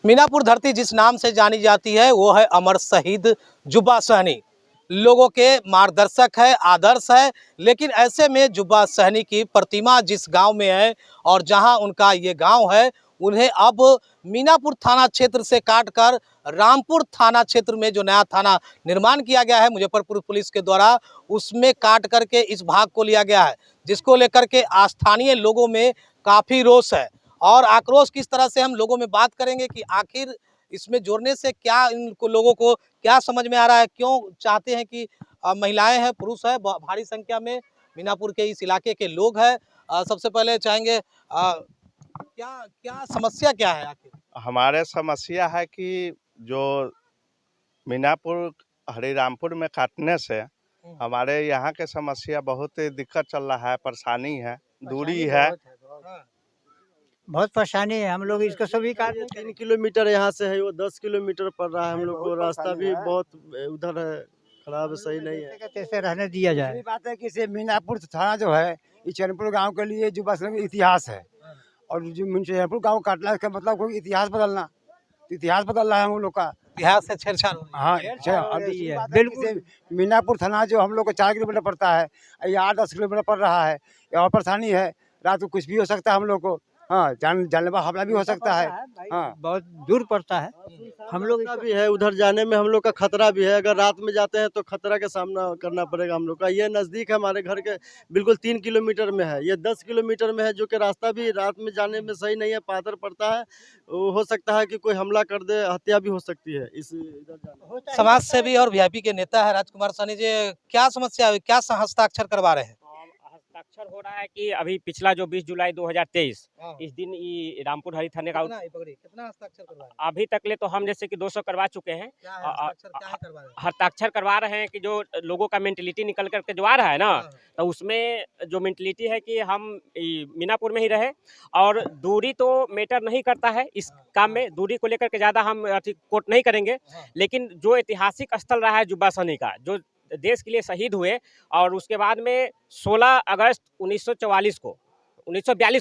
मीनापुर धरती जिस नाम से जानी जाती है वो है अमर शहीद जुब्बा सहनी। लोगों के मार्गदर्शक है, आदर्श है। लेकिन ऐसे में जुब्बा सहनी की प्रतिमा जिस गांव में है और जहां उनका ये गांव है, उन्हें अब मीनापुर थाना क्षेत्र से काटकर रामपुर थाना क्षेत्र में जो नया थाना निर्माण किया गया है मुजफ्फरपुर पुलिस के द्वारा, उसमें काट करके इस भाग को लिया गया है, जिसको लेकर के स्थानीय लोगों में काफ़ी रोष है। और आक्रोश किस तरह से हम लोगों में बात करेंगे कि आखिर इसमें जोड़ने से क्या इनको लोगों को क्या समझ में आ रहा है, क्यों चाहते हैं कि महिलाएं हैं, पुरुष है, भारी संख्या में मीनापुर के इस इलाके के लोग हैं। सबसे पहले चाहेंगे क्या क्या समस्या क्या है आखिर? हमारे समस्या है कि जो मीनापुर हरिरामपुर में काटने से हमारे यहाँ के समस्या बहुत दिक्कत चल रहा है, परेशानी है, दूरी है। बहुत परेशानी है। हम लोग इसको सभी का 3 किलोमीटर यहाँ से है, वो 10 किलोमीटर पड़ रहा है हम लोग को। रास्ता भी बहुत उधर है, खराब, सही नहीं है। कैसे रहने दिया जाए। बात है कि इसे मीनापुर थाना जो है ये चैनपुर गांव के लिए जुब्बा सहनी का इतिहास है, और जो चैनपुर गांव काटना इसका मतलब कोई इतिहास बदलना, तो इतिहास बदल रहा है हम लोग का। इतिहास से छेड़छाड़ हो रही है। हाँ, बिल्कुल। मीनापुर थाना जो हम लोग को 4 किलोमीटर पड़ता है, ये 8-10 किलोमीटर पड़ रहा है। और परेशानी है, रात को कुछ भी हो सकता है हम लोग को। हाँ, जानलेवा हमला भी हो सकता है। हाँ, बहुत दूर पड़ता है। हम लोग खतरा भी है, उधर जाने में हम लोग का खतरा भी है। अगर रात में जाते हैं तो खतरा का सामना करना पड़ेगा हम लोग का। ये नज़दीक है, हमारे घर के बिल्कुल 3 किलोमीटर में है। ये 10 किलोमीटर में है, जो कि रास्ता भी रात में जाने में सही नहीं है, पादर पड़ता है। हो सकता है कि कोई हमला कर दे, हत्या भी हो सकती है इस इधर जाने। समाज सेवी और वीआईपी के नेता है राजकुमार सहनी जी, क्या समस्या है, क्या हस्ताक्षर करवा रहे हैं? हस्ताक्षर हो रहा है कि अभी पिछला जो 20 जुलाई 2023 इस दिन ये रामपुर हरी थाने का कितना हस्ताक्षर करवा रहे हैं? अभी तक ले तो हम जैसे कि 200 करवा चुके हैं। क्या है हस्ताक्षर, क्या है करवा रहे हैं? हस्ताक्षर करवा रहे हैं कि जो लोगों का मेंटलिटी निकल करके जो आ रहा है ना, तो उसमें जो मेंटलिटी है कि हम मीनापुर में ही रहे, और दूरी तो मैटर नहीं करता है इस काम में। दूरी को लेकर के ज़्यादा हम कोट नहीं करेंगे, लेकिन जो ऐतिहासिक स्थल रहा है जुब्बा सहनी का, जो देश के लिए शहीद हुए, और उसके बाद में 16 अगस्त 1942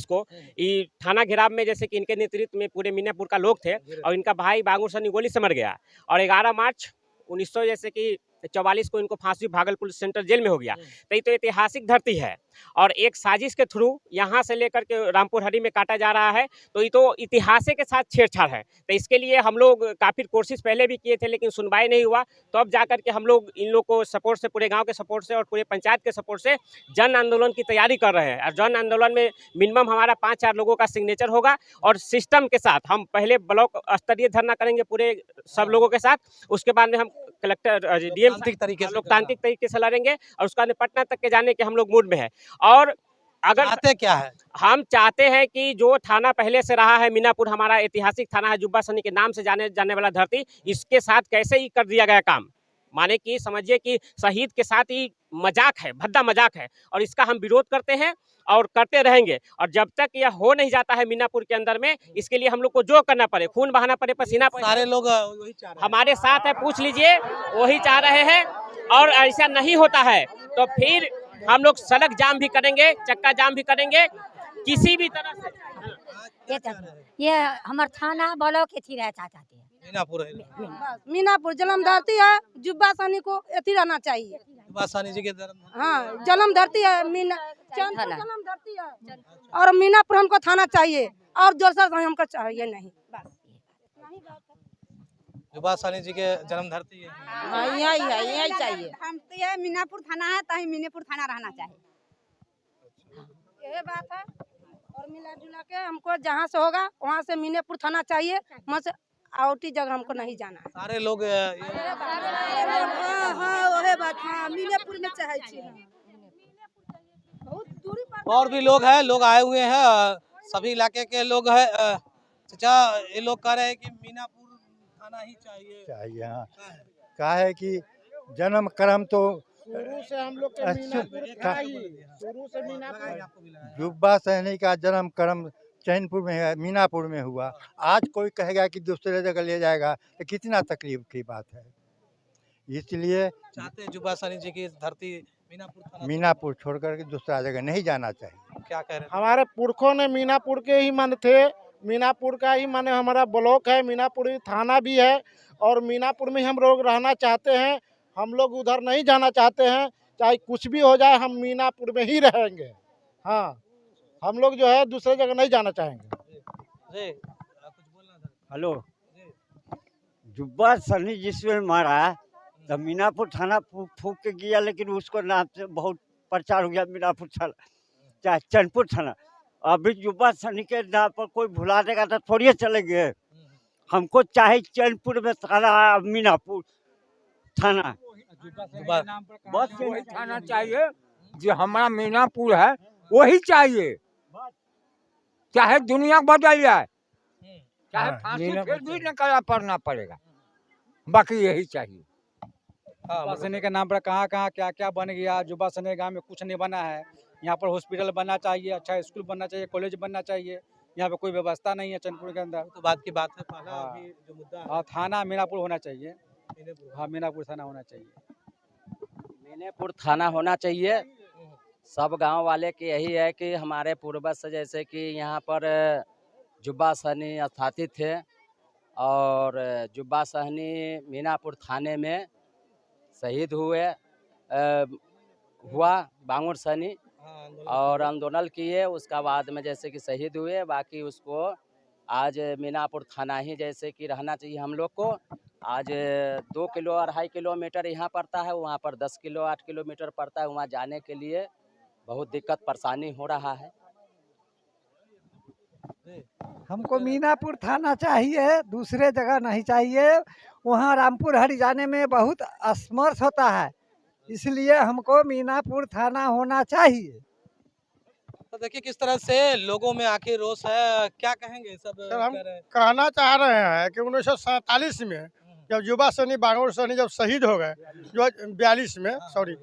को ये थाना घेराव में, जैसे कि इनके नेतृत्व में पूरे मीनापुर का लोग थे, और इनका भाई बांगुर सहनी गोली से मर गया, और 11 मार्च 1944 को इनको फांसी भागलपुर सेंट्रल जेल में हो गया। तो ये तो ऐतिहासिक धरती है, और एक साजिश के थ्रू यहाँ से लेकर के रामपुर हरी में काटा जा रहा है, तो ये तो इतिहास के साथ छेड़छाड़ है। तो इसके लिए हम लोग काफ़ी कोशिश पहले भी किए थे, लेकिन सुनवाई नहीं हुआ। तो अब जाकर के हम लोग इन लोग को सपोर्ट से, पूरे गांव के सपोर्ट से और पूरे पंचायत के सपोर्ट से जन आंदोलन की तैयारी कर रहे हैं। और जन आंदोलन में मिनिमम हमारा 5-4 लोगों का सिग्नेचर होगा, और सिस्टम के साथ हम पहले ब्लॉक स्तरीय धरना करेंगे पूरे सब लोगों के साथ। उसके बाद में हम कलेक्टर डीएम लोकतांत्रिक तरीके से लड़ेंगे, और उसका पटना तक के जाने के हम लोग मूड में है। और अगर चाहते क्या है? हम चाहते हैं कि जो थाना पहले से रहा है, मीनापुर हमारा ऐतिहासिक थाना है, जुब्बा सहनी के नाम से जाने जाने वाला धरती, इसके साथ कैसे ही कर दिया गया काम, माने कि समझिए कि शहीद के साथ ही मजाक है, भद्दा मजाक है, और इसका हम विरोध करते हैं और करते रहेंगे। और जब तक यह हो नहीं जाता है मीनापुर के अंदर में, इसके लिए हम लोग को जो करना पड़े, खून बहाना पड़े, पसीना पड़े, सारे लोग वही चाह रहे हैं। हमारे साथ है, पूछ लीजिए, वही चाह रहे हैं। और ऐसा नहीं होता है तो फिर हम लोग सड़क जाम भी करेंगे, चक्का जाम भी करेंगे, किसी भी तरह से। ये हमारे थाना ब्लॉक एथी रहता चाहते हैं। मीनापुर जन्म धरती है, जुब्बा सहनी को एथी रहना चाहिए। जुब्बा सहनी जी के हाँ, जन्म धरती है, जन्म धरती है, और मीनापुर हमको थाना चाहिए, और दूसरा हमको चाहिए नहीं। जुब्बा सहनी जी के जन्म धरती है। हाँ, यही चाहिए। हम तो ये मीनापुर थाना है, तो मीनापुर थाना रहना चाहिए। यही बात है, और मिला जुला के हमको जहाँ से होगा वहाँ से मीनापुर थाना चाहिए, वहाँ से आउटी जगह हमको नहीं जाना है। सारे लोग मीनापुर में चाहिए। और भी लोग हैं, लोग आए हुए हैं, सभी इलाके के लोग हैं। चाचा, ये लोग कह रहे हैं कि मीनापुर थाना ही चाहिए। हाँ, क्या है कि जन्म कर्म तो शुरू से हम लोग के मीनापुर था ही, शुरू से मीनापुर। जुब्बा सहनी का जन्म कर्म चैनपुर में है, मीनापुर में हुआ। आज कोई कहेगा कि दूसरे जगह ले जाएगा तो कितना तकलीफ की बात है। इसलिए चाहते हैं जुब्बा सहनी जी की धरती मीनापुर छोड़ कर के दूसरा जगह नहीं जाना चाहिए। क्या कह रहे हैं? हमारे पुरखों ने मीनापुर के ही मन थे, मीनापुर का ही माने हमारा ब्लॉक है, मीनापुर ही थाना भी है और मीनापुर में हम लोग रहना चाहते हैं। हम लोग उधर नहीं जाना चाहते हैं, चाहे कुछ भी हो जाए हम मीनापुर में ही रहेंगे। हाँ, हम लोग जो है दूसरे जगह नहीं जाना चाहेंगे। जी कुछ बोलना था। हेलो, जुब्बा सनी जिसमें मारा तो मीनापुर थाना फूक के गया, लेकिन उसको नाम से बहुत प्रचार हो गया मीनापुर थाना, चाहे चैनपुर थाना। अभी जुब्बा सनी के नाम पर कोई भुला देगा तो थोड़ी चलेंगे। हमको चाहे चैनपुर में थाना, मीनापुर थाना, बस वही थाना चाहिए जो हमारा मीनापुर है, वही चाहिए। चाहे दुनिया बदल जाए, चाहे फांसी फिर भी निकालना पड़ना पड़ेगा, बाकी यही चाहिए। जुब्बा सनी के नाम पर कहाँ कहाँ क्या क्या बन गया। जुब्बा सनी गांव में कुछ नहीं बना है। यहाँ पर हॉस्पिटल बनना चाहिए, अच्छा स्कूल बनना चाहिए, कॉलेज बनना चाहिए। यहाँ पे कोई व्यवस्था नहीं है चैनपुर के अंदर। तो बात की बात है, पहला हाँ। अभी जो मुद्दा है, हाँ, थाना मीनापुर होना चाहिए। मीनापुर। हाँ, मीनापुर थाना होना चाहिए। मीनापुर थाना होना चाहिए। सब गांव वाले की यही है कि हमारे पूर्वज से जैसे कि यहाँ पर जुब्बा सहनी स्थापित थे और जुब्बा सहनी मीनापुर थाने में शहीद हुआ बांगुर सहनी और आंदोलन किए। उसका बाद में जैसे कि शहीद हुए, बाकी उसको आज मीनापुर थाना ही जैसे कि रहना चाहिए हम लोग को। आज 2 किलो 2.5 किलोमीटर यहाँ पड़ता है, वहाँ पर 10 किलो 8 किलोमीटर पड़ता है। वहाँ जाने के लिए बहुत दिक्कत परेशानी हो रहा है। हमको मीनापुर थाना चाहिए, दूसरे जगह नहीं चाहिए। वहाँ रामपुर हरि जाने में बहुत असमर्थ होता है, इसलिए हमको मीनापुर थाना होना चाहिए। तो देखिए किस तरह से लोगों में आखिर रोष है, क्या कहेंगे सब सर, हम कह रहे हैं। कहना चाह रहे हैं कि 1947 में जब जुब्बा सनी बांगुर सहनी जब शहीद हो गए, जो 42 में सॉरी,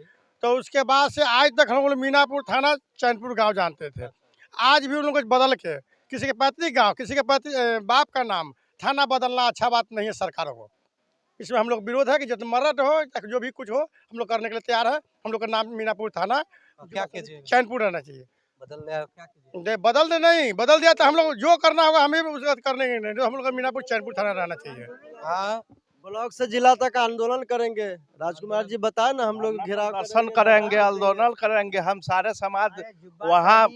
तो उसके बाद से आज तक हम लोग मीनापुर थाना चैनपुर गांव जानते थे। आज भी उन लोगों को बदल के किसी के पैतृक गांव, किसी के बाप का नाम थाना बदलना अच्छा बात नहीं है सरकारों को। इसमें हम लोग विरोध है कि जब मर्डर हो या जो भी कुछ हो हम लोग करने के लिए तैयार है। हम लोग का नाम मीनापुर थाना क्या कीजिए, चैनपुर रहना चाहिए। बदल दिया क्या कीजिए। बदल दे नहीं, बदल दिया तो हम लोग जो करना होगा हमें उसके बाद करने के नहीं, तो हम लोग का मीनापुर चैनपुर थाना रहना चाहिए। हाँ, ब्लॉक से जिला तक आंदोलन करेंगे। राजकुमार जी बताए ना, हम लोग घेराव प्रदर्शन करेंगे, आंदोलन करेंगे। हम सारे समाज वहाँ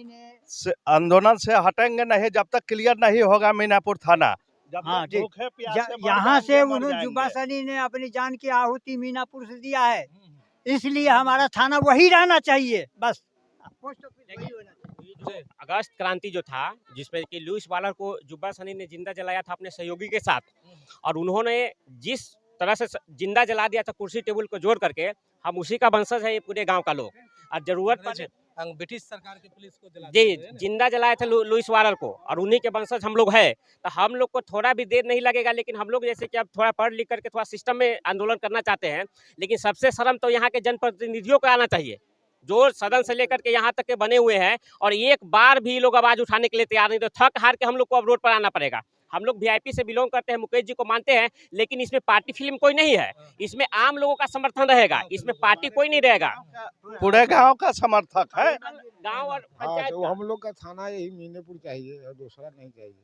से आंदोलन से हटेंगे नहीं जब तक क्लियर नहीं होगा मीनापुर थाना। जब हाँ, तक भूखे प्यासे मर यहाँ से जाएंगे, मर उन्होंने जाएंगे। जुब्बा सनी ने अपनी जान की आहुति मीनापुर से दिया है, इसलिए हमारा थाना वही रहना चाहिए बस। अगस्त क्रांति जो था, जिसमें कि लुइस वालर को जुब्बा सनी ने जिंदा जलाया था अपने सहयोगी के साथ, और उन्होंने जिस तरह से जिंदा जला दिया था कुर्सी टेबल को जोड़ करके, हम उसी का वंशज है ये पूरे गांव का लोग। और जरूरत पड़े ब्रिटिश सरकार की पुलिस को जी जिंदा जलाया था लुइस वालर को, और उन्हीं के वंशज हम लोग हैं। तो हम लोग को थोड़ा भी देर नहीं लगेगा, लेकिन हम लोग जैसे कि अब थोड़ा पढ़ लिख करके थोड़ा सिस्टम में आंदोलन करना चाहते हैं, लेकिन सबसे शर्म तो यहाँ के जनप्रतिनिधियों को आना चाहिए, जो सदन से लेकर के यहाँ तक के बने हुए हैं, और एक बार भी लोग आवाज उठाने के लिए तैयार नहीं। तो थक हार के हम लोग को अब रोड पर आना पड़ेगा। हम लोग वीआईपी से बिलोंग करते हैं, मुकेश जी को मानते हैं, लेकिन इसमें पार्टी फिल्म कोई नहीं है। इसमें आम लोगों का समर्थन रहेगा, इसमें पार्टी कोई नहीं रहेगा। पूरे गांव का समर्थक है। गांव और पंचायत तो हम लोग का थाना यही मीनापुर चाहिए और दूसरा नहीं चाहिए।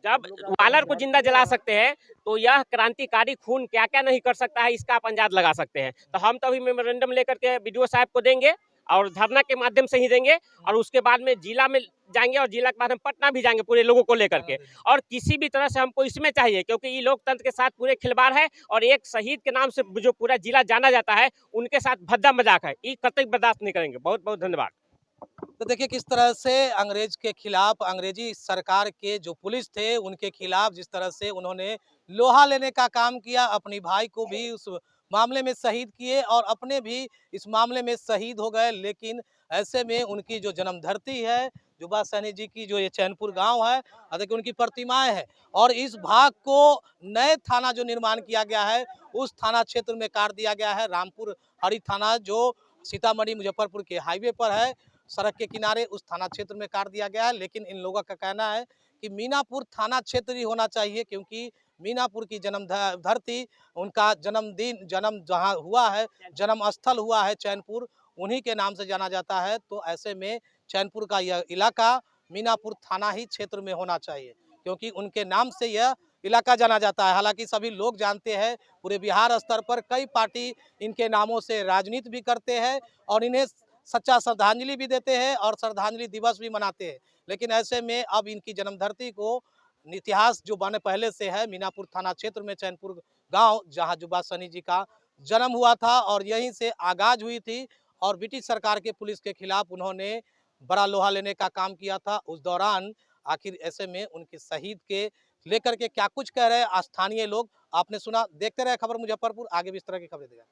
जब वालर को जिंदा जला सकते हैं, तो यह क्रांतिकारी खून क्या क्या नहीं कर सकता है, इसका आप अंदाज लगा सकते हैं। तो हम तो अभी मेमोरेंडम लेकर के बीडीओ साहब को देंगे और धरना के माध्यम से ही देंगे, और उसके बाद में जिला में जाएंगे, और जिला के बाद हम पटना भी जाएंगे पूरे लोगों को लेकर के। और किसी भी तरह से हमको इसमें चाहिए, क्योंकि ये लोकतंत्र के साथ पूरे खिलवाड़ है, और एक शहीद के नाम से जो पूरा जिला जाना जाता है, उनके साथ भद्दा मजाक है। ये कतई बर्दाश्त नहीं करेंगे। बहुत बहुत धन्यवाद। तो देखिए किस तरह से अंग्रेज के खिलाफ, अंग्रेजी सरकार के जो पुलिस थे उनके खिलाफ जिस तरह से उन्होंने लोहा लेने का काम किया, अपनी भाई को भी उस मामले में शहीद किए और अपने भी इस मामले में शहीद हो गए। लेकिन ऐसे में उनकी जो जन्म धरती है, जुब्बा सहनी जी की जो ये चैनपुर गांव है, देखिए उनकी प्रतिमाएं है, और इस भाग को नए थाना जो निर्माण किया गया है उस थाना क्षेत्र में काट दिया गया है। रामपुर हरि थाना जो सीतामढ़ी मुजफ्फरपुर के हाईवे पर है, सड़क के किनारे, उस थाना क्षेत्र में काट दिया गया है। लेकिन इन लोगों का कहना है कि मीनापुर थाना क्षेत्र ही होना चाहिए, क्योंकि मीनापुर की जन्म धरती, उनका जन्म जहाँ हुआ है, जन्म स्थल हुआ है चैनपुर, उन्हीं के नाम से जाना जाता है। तो ऐसे में चैनपुर का यह इलाका मीनापुर थाना ही क्षेत्र में होना चाहिए, क्योंकि उनके नाम से यह इलाका जाना जाता है। हालांकि सभी लोग जानते हैं, पूरे बिहार स्तर पर कई पार्टी इनके नामों से राजनीति भी करते हैं और इन्हें सच्चा श्रद्धांजलि भी देते हैं और श्रद्धांजलि दिवस भी मनाते हैं। लेकिन ऐसे में अब इनकी जन्मधरती को इतिहास जो बने पहले से है, मीनापुर थाना क्षेत्र में चैनपुर गांव, जहां जुबा सहनी जी का जन्म हुआ था और यहीं से आगाज हुई थी और ब्रिटिश सरकार के पुलिस के खिलाफ उन्होंने बड़ा लोहा लेने का काम किया था। उस दौरान आखिर ऐसे में उनके शहीद के लेकर के क्या कुछ कह रहे हैं स्थानीय लोग, आपने सुना। देखते रहे खबर मुजफ्फरपुर, आगे भी इस तरह की खबरें देगा।